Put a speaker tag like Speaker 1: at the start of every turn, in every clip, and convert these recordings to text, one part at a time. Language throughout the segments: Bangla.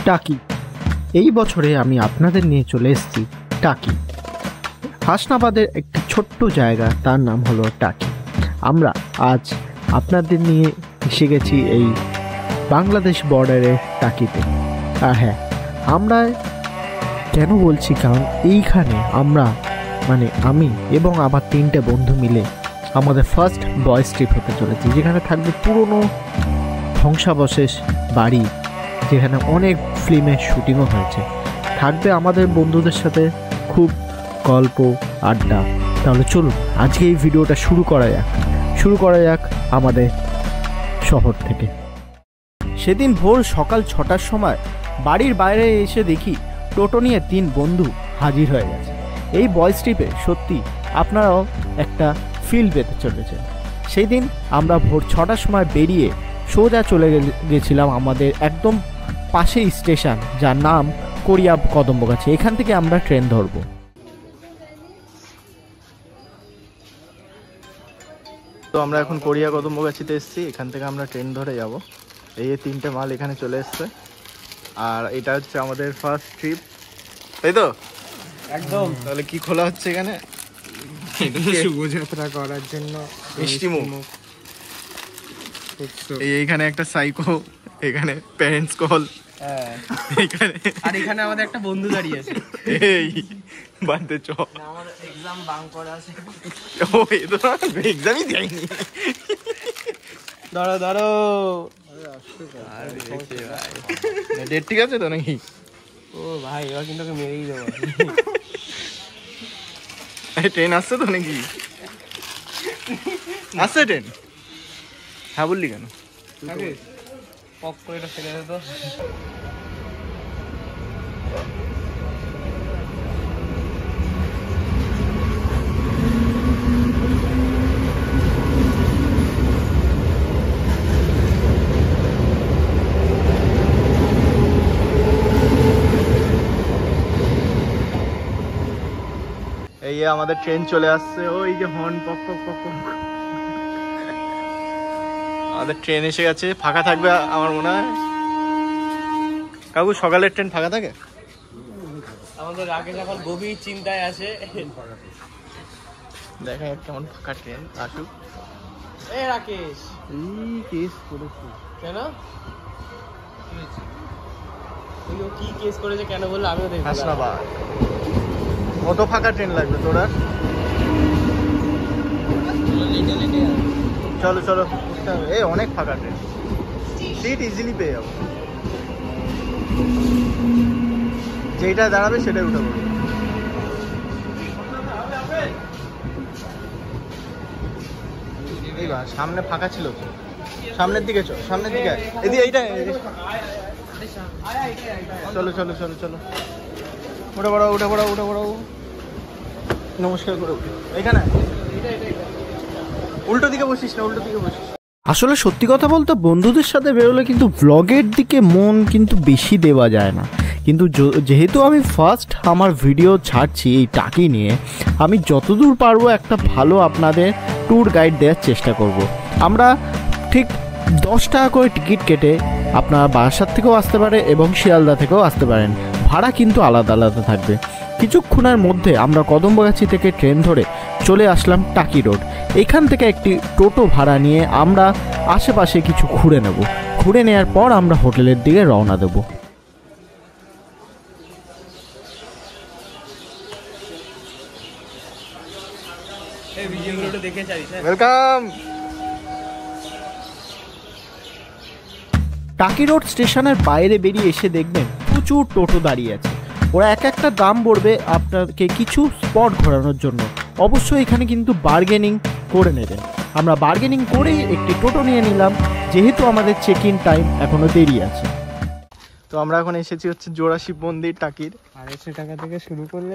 Speaker 1: টাকি। এই বছরে আমি আপনাদের নিয়ে চলে এসেছি টাকি। হাসনাবাদের একটি ছোট্ট জায়গা, তার নাম হলো টাকি। আমরা আজ আপনাদের নিয়ে এসে গেছি এই বাংলাদেশ বর্ডারের টাকিতে। আর হ্যাঁ, আমরা কেন বলছি, কারণ এইখানে আমি এবং আমার 3টে বন্ধু মিলে আমাদের ফার্স্ট বয়েজ ট্রিপ হতে চলেছে, যেখানে থাকবে পুরনো ধ্বংসাবশেষ বাড়ি, যেখানে অনেক ফিল্মের শুটিংও হয়েছে। থাকবে আমাদের বন্ধুদের সাথে খুব গল্প আড্ডা। তাহলে চলুন আজকে এই ভিডিওটা শুরু করা যাক আমাদের শহর থেকে। সেদিন ভোর সকাল 6টার সময় বাড়ির বাইরে এসে দেখি টোটো নিয়ে 3 বন্ধু হাজির হয়ে গেছে। এই বয়েজ ট্রিপে সত্যি আপনারাও একটা ফিল পেতে চলেছেন। সেই দিন আমরা ভোর 6টার সময় বেরিয়ে সোজা চলে গেছিলাম আমাদের একদম পাশেই স্টেশন, যার নাম কোরিয়া কদমবগাছি। এখান থেকে আমরা ট্রেন ধরবো। তো আমরা এখন কোরিয়া কদমবগাছিতে এসেছি, এখান থেকে আমরা ট্রেন ধরে যাব। এই 3টে মাল এখানে চলে এসছে, আর এটা হচ্ছে আমাদের ফার্স্ট ট্রিপ, তাই তো? একদম। তাহলে কি খোলা হচ্ছে এখানে? শুভযাত্রা করার জন্য মিষ্টিমুখ। এইখানে একটা সাইকো, এখানে প্যারেন্টস কল,
Speaker 2: এখানে আমাদের একটা বন্ধু দাঁড়িয়ে আছে।
Speaker 1: এই বাদে চ,
Speaker 2: আমার এক্সাম বাঙ্ক করা আছে।
Speaker 1: ও এই তো এক্সামই দেয়নি। ধরো ডেট ঠিক আছে তো নাকি?
Speaker 2: ও ভাই, এবার কিন্তু ওকে মেরেই দেবো।
Speaker 1: ট্রেন আসছে তো নাকি? আসছে ট্রেন? হ্যাঁ বললি কেন?
Speaker 2: পক করে এটা ফেলে দে তো।
Speaker 1: এই আমাদের ট্রেন চলে আসছে, ওই যে হর্ন পক পক পক পক। আমাদের ট্রেন এসে গেছে, ফাঁকা থাকবে আমার মনে হয়। কাকু, সকালের ট্রেন ফাঁকা থাকে?
Speaker 2: আমাদের রাকেশ এখন গভীর চিন্তায় আছে।
Speaker 1: দেখা যাক কেমন ফাঁকা ট্রেন আসুক।
Speaker 2: এ রাকেশ,
Speaker 1: কেস করেছে
Speaker 2: কেন? ও কি কেস করেছে কেন বললো আমিও দেখবো।
Speaker 1: হাসনাবাদ কত ফাঁকা ট্রেন লাগবে তোরা? চলো চলো, এই অনেক ফাঁকা ট্রেন, সিট ইজিলি পেয়ে যাবো। যেটা দাঁড়াবে সেটাই উঠে পড়বে। এইবার সামনে ফাঁকা ছিল তো, সামনের দিকে চল, সামনের দিকে এদিকে, এইটা চলো চলো চলো চলো, উঠে পড়ো। নমস্কার করে এখানে উল্টো দিকে বসিস না, উল্টো দিকে বসিস। আসলে সত্যি কথা বলতে বন্ধুদের সাথে বেরোলে কিন্তু ব্লগের দিকে মন কিন্তু বেশি দেওয়া যায় না, কিন্তু যেহেতু আমি ফার্স্ট আমার ভিডিও ছাড়ছি এই টাকি নিয়ে, আমি যতদূর পারবো একটা ভালো আপনাদের ট্যুর গাইড দেওয়ার চেষ্টা করব। আমরা ঠিক 10 টাকা করে টিকিট কেটে আপনারা বারাসাত থেকেও আসতে পারে এবং শিয়ালদা থেকেও আসতে পারেন। ভাড়া কিন্তু আলাদা আলাদা থাকবে। কিছুক্ষণের মধ্যে আমরা কদমবগাছি থেকে ট্রেন ধরে চলে আসলাম টাকি রোড। এখান থেকে একটি টোটো ভাড়া নিয়ে আমরা আশেপাশে কিছু ঘুরে নেব। ঘুরে নেওয়ার পর আমরা হোটেলের দিকে রওনা দেব। ওয়েলকাম। টাকি রোড স্টেশনের বাইরে বেরিয়ে এসে দেখবেন প্রচুর টোটো দাঁড়িয়ে আছে। ওরা একটা দাম পড়বে আপনাকে কিছু স্পট ঘোরানোর জন্য। অবশ্যই এখানে কিন্তু বার্গেনিং করে নেবেন। আমরা বার্গেনিং করেই একটি টোটো নিয়ে নিলাম, যেহেতু আমাদের চেক ইন টাইম এখনো দেরি আছে। তো আমরা এখন এসেছি হচ্ছে জোড়া শিব মন্দির টাকির।
Speaker 2: 250 টাকা থেকে শুরু করলে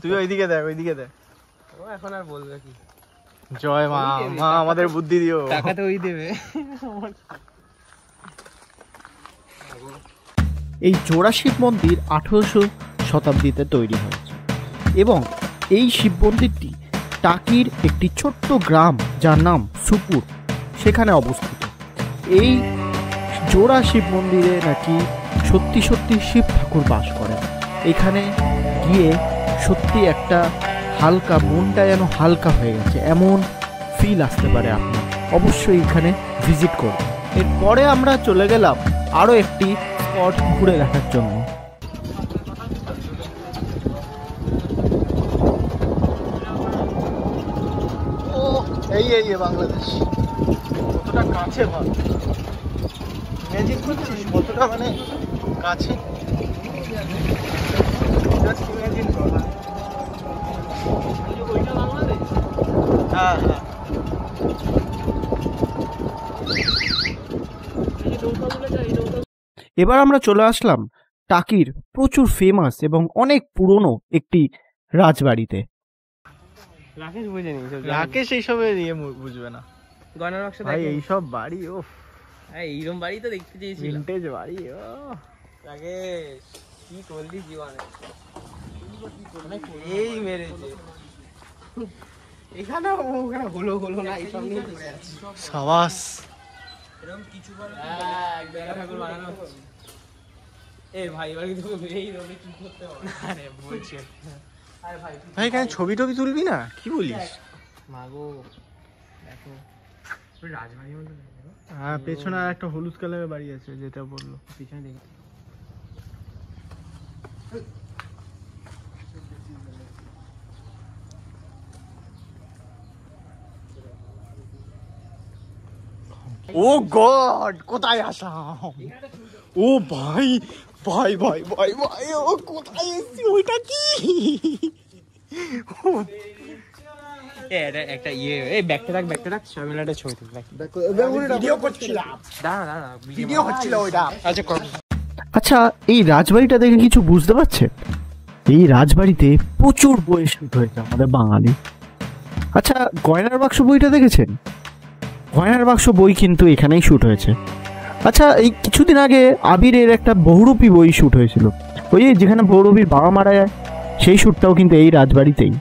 Speaker 1: তুই ওইদিকে দেখ, ওইদিকে দেখ।
Speaker 2: ও এখন আর বলবে কি?
Speaker 1: জয় মা, মা আমাদের বুদ্ধি দিও।
Speaker 2: টাকা তো ওই দেবে।
Speaker 1: এই জোড়া শিব মন্দির 1800 শতাব্দীতে তৈরি হয়েছে এবং এই শিব মন্দিরটি টাকির একটি ছোট্ট গ্রাম যার নাম সুপুর সেখানে অবস্থিত। এই জোড়া শিব মন্দিরে নাকি সত্যি সত্যি শিব ঠাকুর বাস করেন। এখানে গিয়ে সত্যি একটা হালকা, মনটা যেন হালকা হয়ে গেছে এমন ফিল আসতে পারে। আপনি অবশ্যই এখানে ভিজিট করুন। এরপরে আমরা চলে গেলাম আরও একটি স্পট ঘুরে দেখার জন্য।
Speaker 3: এই বাংলাদেশ কতটা কাছে, ভাব ইমাজিন করছিস কতটা মানে কাছে। ইমাজিন কর। হ্যাঁ হ্যাঁ,
Speaker 1: এবার আমরা চলে আসলাম টাকির প্রচুর ফেমাস এবং অনেক পুরনো একটি রাজবাড়িতে।
Speaker 2: রাকেশ বুঝেনি,
Speaker 3: রাকেশ এইসবের বুঝবে না।
Speaker 2: গয়নার বাক্স
Speaker 3: ভাই এইসব বাড়ি, ও
Speaker 2: এইরকম বাড়ি তো দেখতে চেয়েছিলাম,
Speaker 3: ভিন্টেজ বাড়ি। ও
Speaker 2: রাকেশ কি করলি জীবনে, এই মেরেছে এখানে ওখানে হলো না, এইসব নিয়ে পড়ে আছি।
Speaker 3: সাবাস,
Speaker 2: এরকম কিছু বলে একদম ঠাকুর বানানো হচ্ছে। এ ভাই এবার কিন্তু এই রোদে কি করতে হবে? আরে বলছি, আরে ভাই
Speaker 3: ভাই এখানে ছবি টবি তুলবি না? কি বলিস?
Speaker 2: মাগো দেখো রাজবাড়ির মধ্যে,
Speaker 3: হ্যাঁ পেছনে আর একটা হলুদ কালারের বাড়ি আছে যেটা বললো।
Speaker 2: পিছনে দেখি
Speaker 3: ও গড, কোথায় আসলাম? ও ভাই ভাই ভাই ভাই ভাই, ও কোথায় এসেছি? ওইটা কি?
Speaker 2: একটা এই ব্যাগটা রাখ সবাই মিলে একটা ছবি তুলবে।
Speaker 3: ভিডিও করছিলাম,
Speaker 2: দাঁড়া
Speaker 3: ভিডিও হচ্ছিল ওইটা।
Speaker 2: আচ্ছা কর।
Speaker 1: আচ্ছা, এই রাজবাড়িটা দেখে কিছু বুঝতে পারছেন? এই রাজবাড়িতে প্রচুর বই শুট হয়েছে আমাদের বাঙালি। আচ্ছা, গয়নার বাক্স বইটা দেখেছেন? গয়নার বাক্স বই কিন্তু এখানেই শুট হয়েছে। আচ্ছা, এই কিছুদিন আগে আবিরের একটা বহুরূপী বই শুট হয়েছিল, ওই যেখানে বহুরূপীর বাবা মারা যায়, সেই শুটটাও কিন্তু এই রাজবাড়িতেই।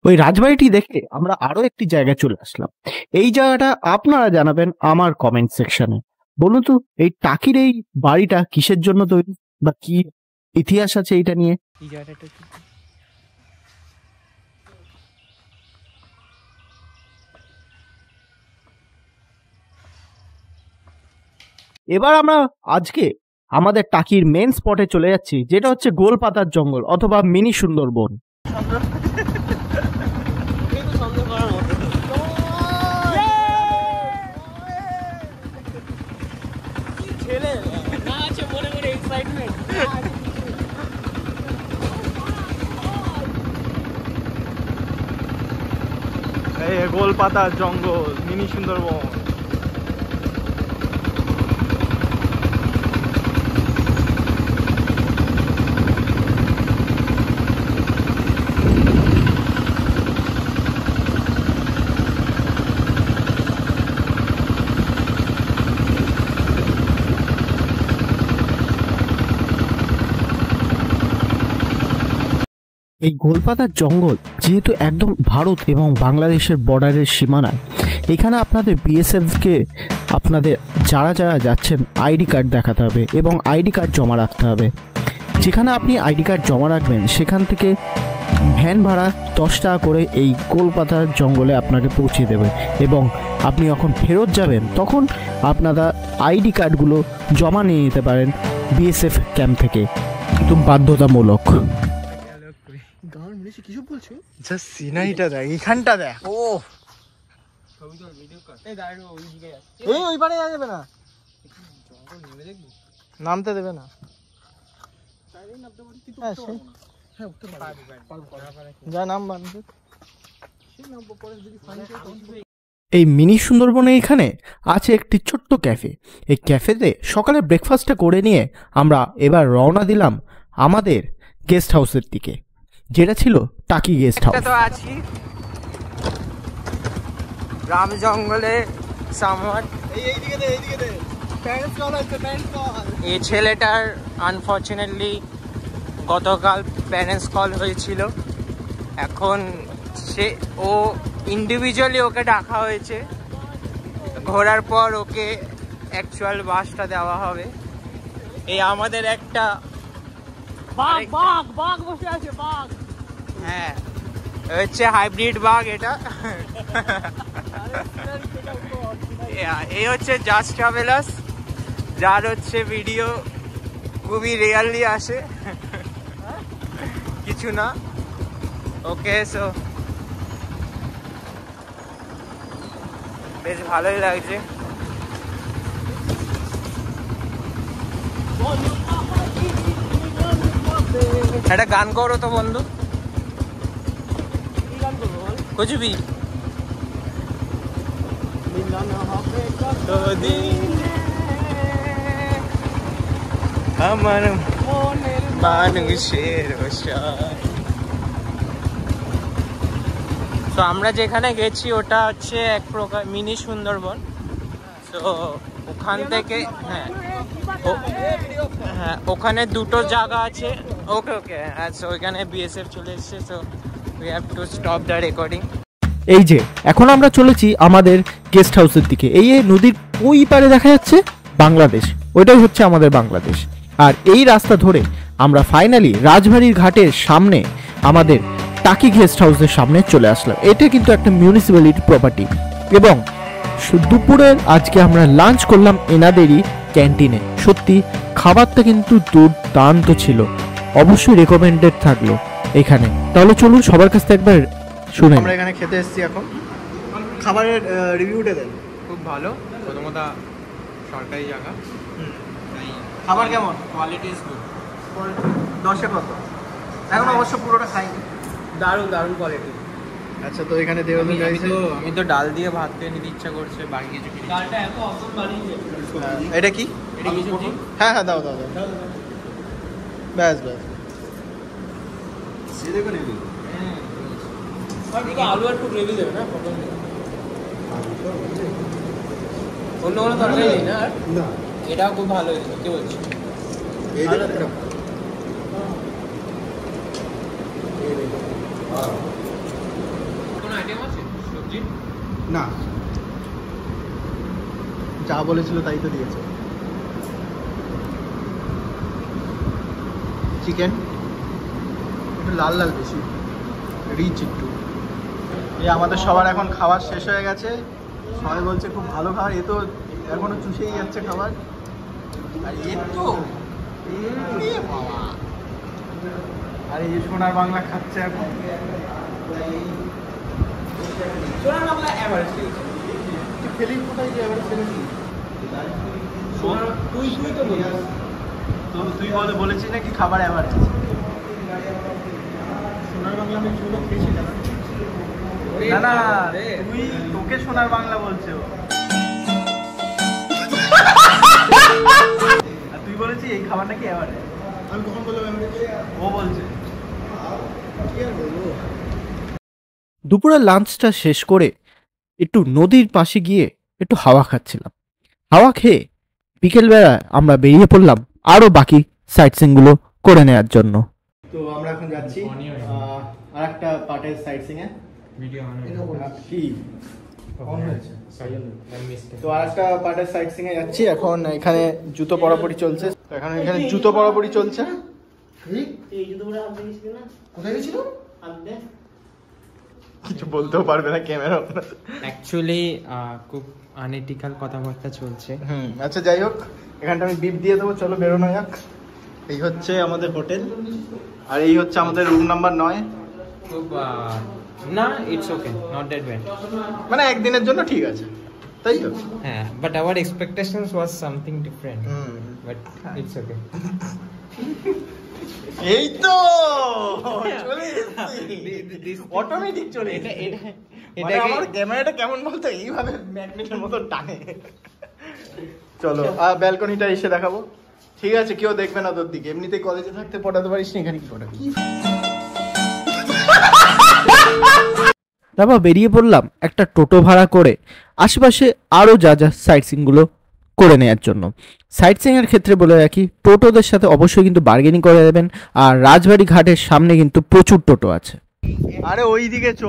Speaker 1: ওই রাজবাড়িটি দেখে আমরা আরো একটি জায়গায় চলে আসলাম। এই জায়গাটা আপনারা জানাবেন আমার কমেন্ট সেকশনে। বলুন তো, এই টাকির এই বাড়িটা কিসের জন্য তৈরি, বা কি ইতিহাস আছে এইটা নিয়ে?
Speaker 2: এই জায়গাটা কি?
Speaker 1: এবার আমরা আজকে আমাদের টাকির মেন স্পটে চলে যাচ্ছি, যেটা হচ্ছে গোলপাতার জঙ্গল অথবা মিনি সুন্দরবন।
Speaker 3: এই গোলপাতার জঙ্গল, মিনি সুন্দরবন।
Speaker 1: এই গোলপাতার জঙ্গল যেহেতু একদম ভারত এবং বাংলাদেশের বর্ডারের সীমানায়, এখানে আপনাদের বিএসএফকে আপনাদের যারা যাচ্ছেন আইডি কার্ড দেখাতে হবে এবং আইডি কার্ড জমা রাখতে হবে। যেখানে আপনি আইডি কার্ড জমা রাখবেন সেখান থেকে ভ্যান ভাড়া 10 টাকা করে এই গোলপাতার জঙ্গলে আপনাকে পৌঁছে দেবে, এবং আপনি যখন ফেরত যাবেন তখন আপনারা আইডি কার্ডগুলো জমা নিয়ে নিতে পারেন বিএসএফ ক্যাম্প থেকে, একদম বাধ্যতামূলক।
Speaker 3: কিছু বলছো? জাস্ট সিনারিটা দেখ, এখানটা দেখ। ও ওই পারে যাবে না, নামতে দেবে না। যা নাম বানতে।
Speaker 1: এই মিনি সুন্দরবনে এখানে আছে একটি ছোট্ট ক্যাফে। এই ক্যাফেতে সকালে ব্রেকফাস্টটা করে নিয়ে আমরা এবার রওনা দিলাম আমাদের গেস্ট হাউসের দিকে, যেটা ছিল টাকি গেস্ট হাউস।
Speaker 2: তো আছি গ্রাম জঙ্গলে সামহাট।
Speaker 3: এইদিকে দে। প্যান্টস কল হচ্ছে, প্যান্টস কল।
Speaker 2: এই ছেলেটার আনফরচুনেটলি গতকাল প্যারেন্টস কল হয়েছিল, এখন ও ইন্ডিভিজুয়ালি ওকে ডাকা হয়েছে, ঘোরার পর ওকে অ্যাকচুয়াল বাসটা দেওয়া হবে। এই আমাদের একটা বাঘ বসে আছে, বাঘ, হ্যাঁ হচ্ছে হাইব্রিড বাঘ এটা। এই হচ্ছে জাস্ট ট্রাভেলার্স, যার হচ্ছে ভিডিও খুবই রিয়েলি আসে, কিছু না। ওকে, সো বেশ ভালোই লাগছে। একটা গান করো তো বন্ধু, कुछ भी। আমার মানুষের তো আমরা যেখানে গেছি ওটা হচ্ছে এক প্রকার মিনি সুন্দরবন। তো ওখান থেকে হ্যাঁ ওখানে দুটো জায়গা আছে। ওকে ওকে, সো ওইখানে বিএসএফ চলে এসছে, so we have to stop the recording.
Speaker 1: এই যে এখন আমরা চলেছি আমাদের গেস্ট হাউসের দিকে। এই নদীর ওই পারে দেখা যাচ্ছে বাংলাদেশ, ওইটাই হচ্ছে আমাদের বাংলাদেশ। আর এই রাস্তা ধরে আমরা ফাইনালি রাজবাড়ির ঘাটের সামনে আমাদের টাকি গেস্ট হাউসের সামনে চলে আসলাম। এটা কিন্তু একটা মিউনিসিপ্যালিটি প্রপার্টি, এবং দুপুরের আজকে আমরা লাঞ্চ করলাম এনাদেরই ক্যান্টিনে। সত্যি খাবারটা কিন্তু দুর্দান্ত ছিল, অবশ্যই রেকমেন্ডেড থাকলো এখানে। তাহলে চলুন সবার কাছ থেকে একবার শুনে।
Speaker 3: আমরা এখানে খেতে এসেছি, এখন খাবারের রিভিউটা দেন।
Speaker 2: খুব ভালো, প্রথমত সরকারি জায়গা,
Speaker 3: খাবার কেমন?
Speaker 2: Quality is good.
Speaker 3: 10-এ কত? এখন অবশ্য পুরোটা খাইনি।
Speaker 2: দারুণ দারুণ কোয়ালিটি।
Speaker 3: আচ্ছা, তো এখানে দেওয়ালি রয়েছে।
Speaker 2: আমি তো ডাল দিয়ে ভাত খেয়ে নিতে ইচ্ছা করছে, বাকি কিছু কিনে। ডালটা এত অসম বানিয়েছে।
Speaker 3: এটা কি? হ্যাঁ হ্যাঁ, দাও দাও দাও, ব্যাস ব্যাস।
Speaker 2: আলু একটু গ্রেভি দেবে না, অন্য কোনো তরকারি নেই না? এটাও খুব ভালো হয়েছে, কি বলছি? কোনো আইটেম আছে সবজি?
Speaker 3: না, যা বলেছিল তাই তো দিয়েছে। চিকেন একটু লাল লাল, বেশি রিচ একটু। এই আমাদের সবার এখন খাবার শেষ হয়ে গেছে, সবাই বলছে খুব ভালো খাবার। এ তো এখনো চুষেই যাচ্ছে খাবার। আর এ তো আর এই যে সোনার বাংলা খাচ্ছে এখন।
Speaker 2: সোনার বাংলা এভারেজ
Speaker 3: ফেলি কোথায় যে এভারেজ ফেলি?
Speaker 2: তুই তো বলিস,
Speaker 3: তো তুই বলেছিস নাকি খাবার এভারেজ? সোনার বাংলা আমি ছোট খেয়েছি না। না না, তুই তোকে সোনার বাংলা বলছে ও। আর তুই বলেছিস এই খাবার নাকি এভারেজ। আমি কখন বললাম এভারেজ? ও বলছে।
Speaker 1: দুপুরের লাঞ্চটা শেষ করে একটু নদীর পাশে গিয়ে একটু হাওয়া খাচ্ছিলাম। হাওয়া খেয়ে বিকেলবেলা আমরা বেরিয়ে পড়লাম আরও বাকি সাইট সিনগুলো করে নেওয়ার জন্য।
Speaker 3: তো আমরা এখন যাচ্ছি আর একটা পার্টের সাইট সিং এ।
Speaker 2: ভিডিও
Speaker 3: কি তো আর একটা পার্টের সাইট সিং এ যাচ্ছি। এখন এখানে জুতো পরাপরি চলছে। এখানে জুতো পরাপরি চলছে। কোথায় গেছিল? কিছু বলতেও পারবে না ক্যামেরা।
Speaker 2: অ্যাকচুয়ালি খুব আনএথিক্যাল কথাবার্তা চলছে।
Speaker 3: আচ্ছা, যাই হোক, এখানটা আমি বিপ দিয়ে দেবো। চলো বেরোনো যাক। এই হচ্ছে আমাদের হোটেল, আর এই হচ্ছে আমাদের রুম নাম্বার 9।
Speaker 2: খুব না, it's okay, not that bad.
Speaker 3: মানে একদিনের জন্য ঠিক আছে, তাই তো?
Speaker 2: হ্যাঁ, but hour expectations was something different, but it's okay.
Speaker 3: এই তো চলে এসেছি, অটোমেটিক চলে এটা। এটা আমার ক্যামেরাটা কেমন বলতো, এইভাবে ম্যাগনেটের মতো টানে। চলো ব্যালকনিটা এসে দেখাবো। ঠিক আছে, কেউ দেখবে না তোর দিকে। এমনিতেই কলেজে থাকতে পড়াতে পারিস না, এখানে কি পড়াবি?
Speaker 1: তারপর বেরিয়ে পড়লাম একটা টোটো ভাড়া করে আশেপাশে আরও যা যা সাইট সিনগুলো করে নেওয়ার জন্য। সাইট সিইংয়ের ক্ষেত্রে বলে রাখি, টোটোদের সাথে অবশ্যই কিন্তু বার্গেনিং করে দেবেন। আর রাজবাড়ি ঘাটের সামনে কিন্তু প্রচুর টোটো আছে।
Speaker 3: আরে ওই দিকে চ,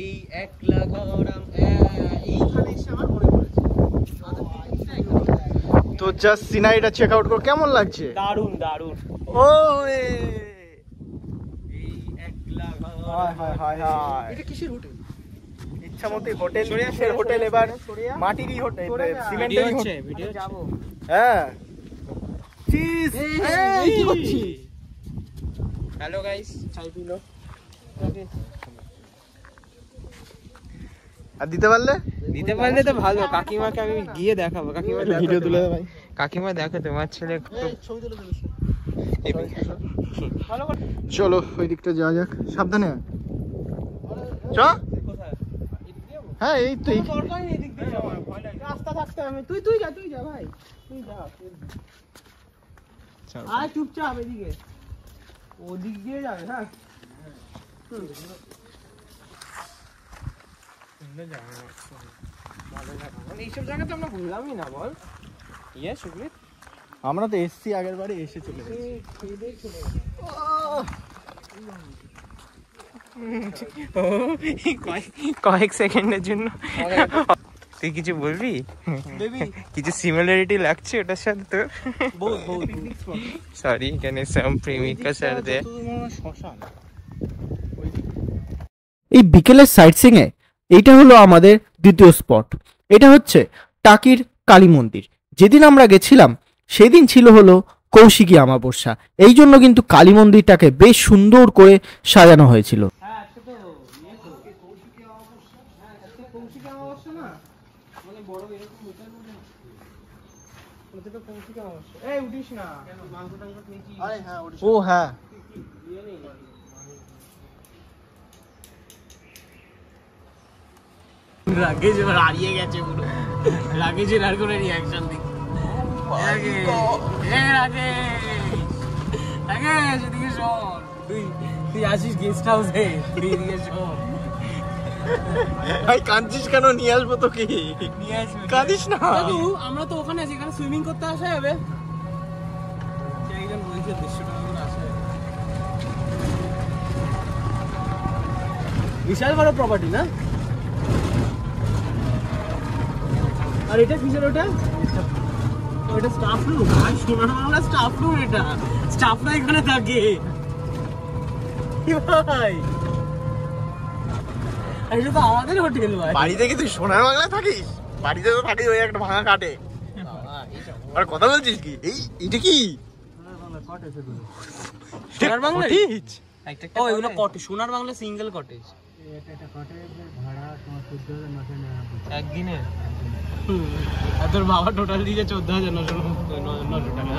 Speaker 2: এই একলা ঘরাম এইখানে এসে আমার মনে পড়েছে
Speaker 3: তো জাস্ট সিনারিটা চেক আউট কর, কেমন লাগছে?
Speaker 2: দারুণ দারুণ।
Speaker 3: ও
Speaker 2: এই একলা
Speaker 3: হায় হায় হায় হায়,
Speaker 2: এটা কিসের হোটেল?
Speaker 3: ইচ্ছা মতোই হোটেল, কিসের হোটেল এবার? মাটিরই হোটেল, সিমেন্টেরই হোটেল।
Speaker 2: ভিডিও যাবো।
Speaker 3: হ্যাঁ চিজ।
Speaker 2: এই কি করছিস? হ্যালো গাইস, চাই পিলো।
Speaker 3: আর দিতে পারলে
Speaker 2: তো ভালো। কাকিমাকে আমি গিয়ে দেখাবো। কাকিমা
Speaker 3: ভিডিও তুলে দে ভাই।
Speaker 2: কাকিমা দেখো তোমার ছেলে ছবি তুলে দেবে।
Speaker 3: চলো ওই দিকটা যাওয়া যাক, সাবধানে আয়। চ। হ্যাঁ এই তো
Speaker 2: রাস্তা থাকতে হবে। তুই যা ভাই, তুই যা। আয় চুপচাপ এদিকে, ওদিক দিয়ে যাবে। হ্যাঁ এইসব জায়গাতে আমরা ঘুরলামই না, বল। ইয়ে সুগ্রীত,
Speaker 3: আমরা তো এসছি আগের বারে, এসে চলে গেছি।
Speaker 2: কয়েক সেকেন্ডের জন্য তুই কিছু বলবি? কিছু সিমিলারিটি লাগছে ওটার সাথে তোর? সরি, এখানে সব প্রেমিকা স্যার দে।
Speaker 1: এই বিকেলের সাইট সিইংয়ে এইটা হলো আমাদের দ্বিতীয় স্পট। এটা হচ্ছে টাকির কালী মন্দির। যেদিন আমরা গেছিলাম সেদিন ছিল হলো কৌশিকী অমাবস্যা, এই জন্য কিন্তু কালী মন্দিরটাকে বেশ সুন্দর করে সাজানো হয়েছিল।
Speaker 3: ও হ্যাঁ,
Speaker 2: রাগেজ হারিয়ে গেছে পুরো। রাগেজের আর কোনো রিয়াকশন নেই। তুই আসিস গেস্ট হাউসে, তুই এদিকে শোন।
Speaker 3: ভাই কাঁদছিস কেন? নিয়ে আসবো তো কি,
Speaker 2: নিয়ে আসবি,
Speaker 3: কাঁদিস না।
Speaker 2: আমরা তো ওখানে আছি, এখানে সুইমিং করতে আসা যাবে। একজন বলছে 150 টাকা করে আসা যাবে। বিশাল বড় প্রপার্টি না? আর এটা কিসের? ওটা স্টাফ রুম। ভাই সোনার বাংলা স্টাফ রুম, এটা স্টাফরা এখানে থাকে ভাই। এটা তো আমাদের হোটেল ভাই।
Speaker 3: বাড়িতে কি তুই সোনার বাংলায় থাকিস? বাড়িতে তো থাকিস ওই একটা ভাঙা কাটে। আর কথা বলছিস কি? এটা কি
Speaker 2: সোনার বাংলা? ও এগুলো কটেজ, সোনার বাংলা সিঙ্গেল কটেজ। একদিনে আর তোর বাবা টোটাল দিয়েছে 14,900 টাকা।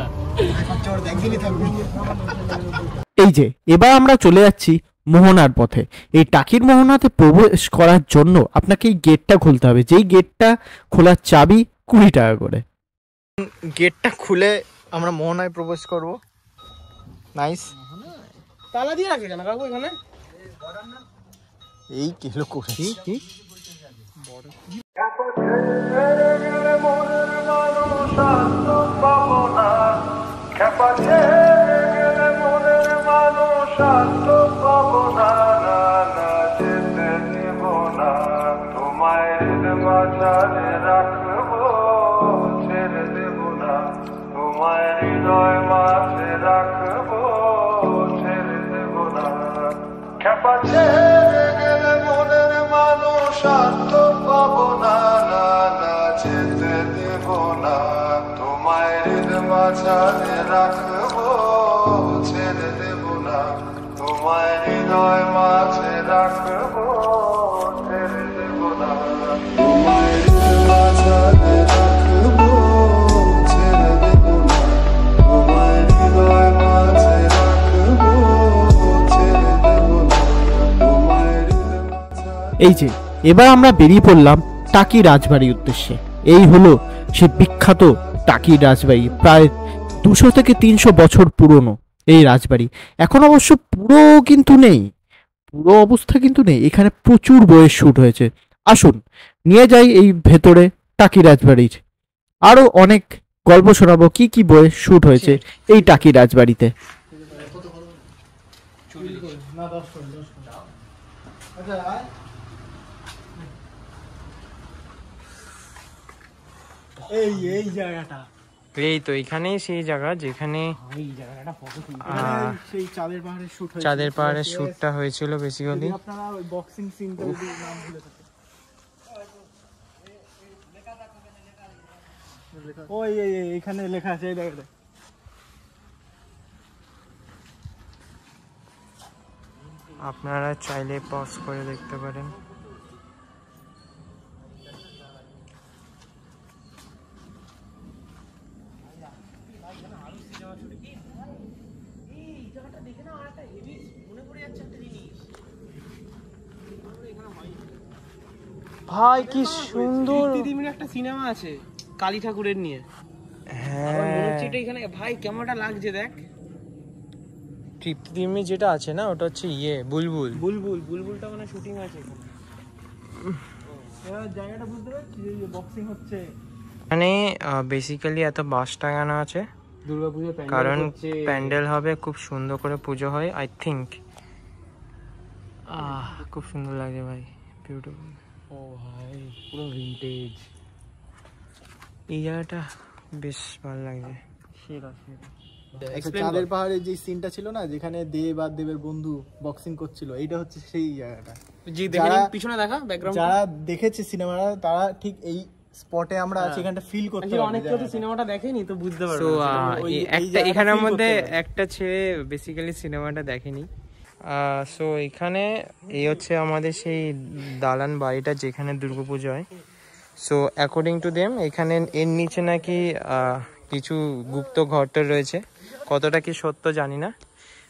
Speaker 1: এই যে এবার আমরা চলে যাচ্ছি মোহনার পথে। এই টাকির মোহনাতে প্রবেশ করার জন্য আপনাকে এই গেটটা খুলতে হবে, যেই গেটটা খোলার চাবি 20 টাকা করে।
Speaker 3: গেটটা খুলে আমরা মোহনায় প্রবেশ করব। নাইস।
Speaker 2: তালা দিয়ে রাখে কেন কাকু এখানে?
Speaker 3: এই কিলো করে কি
Speaker 4: রাখবো, ছেড়ে দেব না তোমায়, হৃদয় মাঝে রাখবো, ছেড়ে দেব না তোমায়, মাঝে রাখবো, ছেড়ে দেব না তোমায়, হৃদয় মাঝে রাখবো, ছেড়ে দেব না তোমায়।
Speaker 1: এই যে এবার আমরা বেরিয়ে পড়লাম টাকি রাজবাড়ির উদ্দেশ্যে। এই হলো সে বিখ্যাত টাকি রাজবাড়ি, প্রায় 200 থেকে 300 বছর পুরনো এই রাজবাড়ি। এখন অবশ্য পুরো কিন্তু নেই, পুরো অবস্থা কিন্তু নেই, এখানে প্রচুর বইয়ের শ্যুট হয়েছে। আসুন নিয়ে যাই এই ভেতরে টাকি রাজবাড়ির। আরো অনেক গল্প শোনাবো কি কি বইয়ে শুট হয়েছে এই টাকি রাজবাড়িতে।
Speaker 3: এই জায়গাটা,
Speaker 2: এই তো এখানেই সেই জায়গা যেখানে
Speaker 3: এই জায়গাটা ফটো
Speaker 2: সেই
Speaker 3: চাঁদের পাহাড়ের শুট হয়েছে।
Speaker 2: চাঁদের পাহাড়ের শুটটা হয়েছিল বেসিক্যালি।
Speaker 3: আপনারা ওই বক্সিং সিনটা যদি নাম ভুলে থাকেন, ওই এইখানে লেখা আছে, এই জায়গাটা।
Speaker 2: আপনারা চাইলে পজ করে দেখতে পারেন। ভাই কি সুন্দর
Speaker 5: দিদিমির একটা সিনেমা আছে কালী ঠাকুরের নিয়ে। আমার মনে হচ্ছে এটা এখানে ভাই কেমনটা লাগছে দেখ।
Speaker 2: তৃপ্তি দিমি যেটা আছে না ওটা হচ্ছে বুলবুল।
Speaker 5: বুলবুলটা মানে শুটিং আছে এখানে।
Speaker 3: এবার জায়গাটা বুঝতে পারছি যে বক্সিং হচ্ছে।
Speaker 2: মানে বেসিক্যালি এত বাস টাঙানো আছে
Speaker 5: দুর্গাপূজা
Speaker 2: কারণ প্যান্ডেল হবে, খুব সুন্দর করে পুজো হয় আই থিঙ্ক। খুব সুন্দর লাগে ভাই, বিউটিফুল।
Speaker 5: ও ভাই পুরো ভিন্টেজ।
Speaker 2: এই জায়গাটা বেশ ভালো লাগছে।
Speaker 3: চাঁদের পাহাড়ের যে সিনটা ছিল না, যেখানে দেব আর দেবের বন্ধু বক্সিং করছিল, এইটা হচ্ছে সেই জায়গাটা।
Speaker 5: জি দেখেন পিছনে দেখা ব্যাকগ্রাউন্ড।
Speaker 3: যারা দেখেছে সিনেমাটা তারা ঠিক এই স্পটে আমরা আছি, এখানটা ফিল করতে পারবে।
Speaker 5: অনেক কেউ তো সিনেমাটা দেখেনি তো বুঝতে পারবে।
Speaker 2: তো একটা এখানের মধ্যে একটা ছেলে বেসিক্যালি সিনেমাটা দেখেনি। সো এখানে এই হচ্ছে আমাদের সেই দালান বাড়িটা যেখানে দুর্গাপুজো হয়। সো অ্যাকর্ডিং টু দেম এখানে এর নিচে নাকি কিছু গুপ্ত ঘরটা রয়েছে, কতটা কি সত্য জানি না।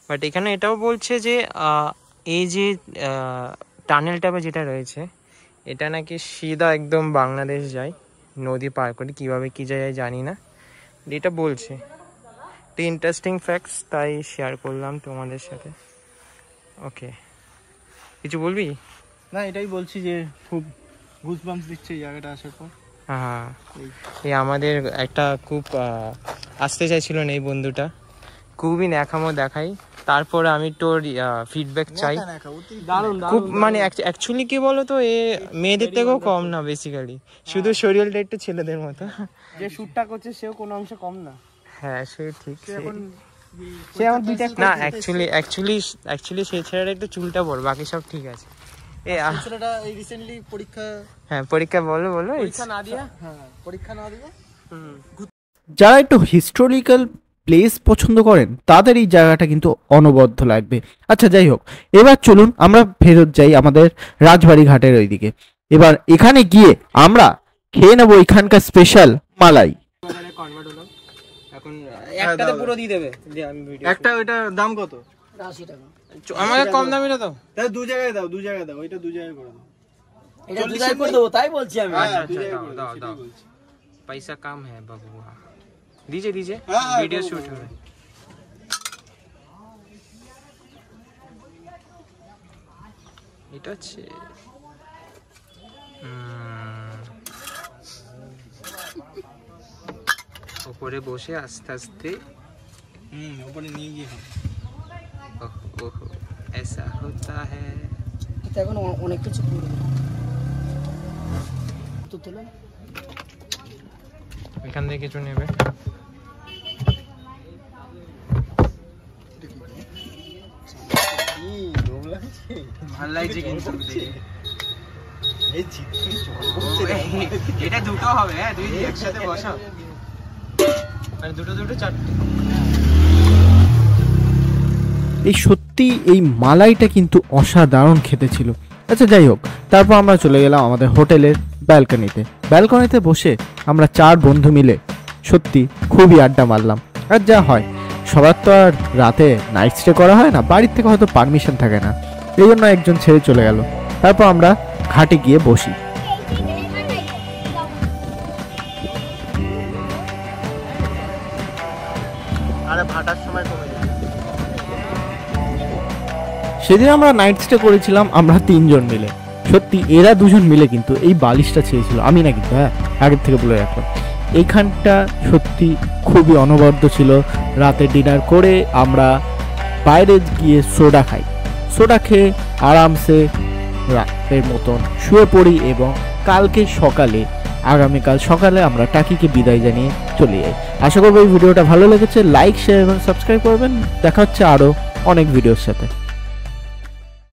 Speaker 2: বাট এখানে এটাও বলছে যে এই যে টানেল টাইপে যেটা রয়েছে এটা নাকি সিধা একদম বাংলাদেশ যায়, নদী পার করে, কীভাবে কী যায় জানি না, এটা বলছে। তো ইন্টারেস্টিং ফ্যাক্টস তাই শেয়ার করলাম তোমাদের সাথে। ওকে, কিছু বলবি?
Speaker 3: না, এটাই বলছি যে খুব গুজবাম্পস দিচ্ছে এই জায়গাটা আসার পর।
Speaker 2: হ্যাঁ, এই আমাদের একটা খুব আসতে চাইছিল না এই বন্ধুটা, খুবই ন্যাকামো দেখাই। তারপরে আমি তোর ফিডব্যাক চাই। খুব মানে অ্যাকচুয়ালি কি বলতো, এ মেয়েদের থেকেও কম না বেসিক্যালি, শুধু শরীরটা একটু ছেলেদের মতো।
Speaker 5: যে শুটটা করছে সেও কোনো অংশে কম না।
Speaker 2: হ্যাঁ সে ঠিক,
Speaker 5: সে আমার দুইটা
Speaker 2: না অ্যাকচুয়ালি সেই ছেলেটা একটু চুলটা বড়, বাকি সব ঠিক আছে।
Speaker 3: ছেলেটা এই রিসেন্টলি পরীক্ষা,
Speaker 2: হ্যাঁ পরীক্ষা বলো
Speaker 5: পরীক্ষা না দিয়ে,
Speaker 3: হ্যাঁ পরীক্ষা না দিয়ে।
Speaker 1: যারা একটু হিস্টোরিক্যাল প্লেস পছন্দ করেন তাদের এই জায়গাটা কিন্তু অনবদ্য লাগবে। আচ্ছা যাই হোক, এবার চলুন আমরা ফেরত যাই আমাদের রাজবাড়ি ঘাটের ওইদিকে। এবার এখানে গিয়ে আমরা খেয়ে নেবো এখানকার স্পেশাল মালাই।
Speaker 5: কনভার্ট হলো এখন একটাতে পুরো দিয়ে দেবে যে আমি ভিডিও
Speaker 3: একটা ওইটার দাম কত?
Speaker 5: 80 টাকা।
Speaker 2: আমাকে কম দামিটা দাও।
Speaker 3: তাহলে দু জায়গায় দাও, ওইটা দু জায়গায় করে দাও।
Speaker 5: এটা দুই জায়গায় করে দেবো তাই বলছি আমি।
Speaker 2: আচ্ছা দাও पैसा कम है बबुआ, दीजिए वीडियो शूट हो रहा है। এটা হচ্ছে উপরে বসে আস্তে আস্তে
Speaker 3: উপরে নিয়ে গিয়ে
Speaker 2: ओहो ऐसा होता है।
Speaker 5: এখন অনেক কিছু তো তোলা
Speaker 2: এখান থেকে কিছু নেবে।
Speaker 5: ভালো লাগছে কিন্তু
Speaker 2: এটা দুটো হবে, হ্যাঁ দুই একসাথে বসাও, মানে দুটো চারটে।
Speaker 1: এই সত্যি এই মালাইটা কিন্তু অসাধারণ খেতে ছিল। আচ্ছা যাই হোক, তারপর আমরা চলে গেলাম আমাদের হোটেলের ব্যালকনিতে বসে আমরা 4 বন্ধু মিলে সত্যি খুবই আড্ডা মারলাম। আর যা হয়, সবার তো আর রাতে নাইট স্টে করা হয় না, বাড়ির থেকে হয়তো পারমিশন থাকে না, এই জন্য একজন ছেড়ে চলে গেল। তারপর আমরা ঘাটে গিয়ে বসি।
Speaker 3: আরে ভাটার সময় কমে যায়।
Speaker 1: সেদিন আমরা নাইট স্টে করেছিলাম আমরা 3 জন মিলে। সত্যি এরা 2 জন মিলে কিন্তু এই বালিশটা ছেড়েছিল, আমি না কিন্তু, হ্যাঁ আগের থেকে বলে রাখলাম। এইখানটা সত্যি খুবই অনবদ্য ছিল। রাতে ডিনার করে আমরা বাইরে গিয়ে সোডা খাই, সোডা খেয়ে আরামসে রাতের মতন শুয়ে পড়ি এবং আগামীকাল সকালে আমরা টাকিকে বিদায় জানিয়ে চলে যাই। আশা করবো এই ভিডিওটা ভালো লেগেছে। লাইক, শেয়ার এবং সাবস্ক্রাইব করবেন। দেখা হচ্ছে আরও অনেক ভিডিওর সাথে।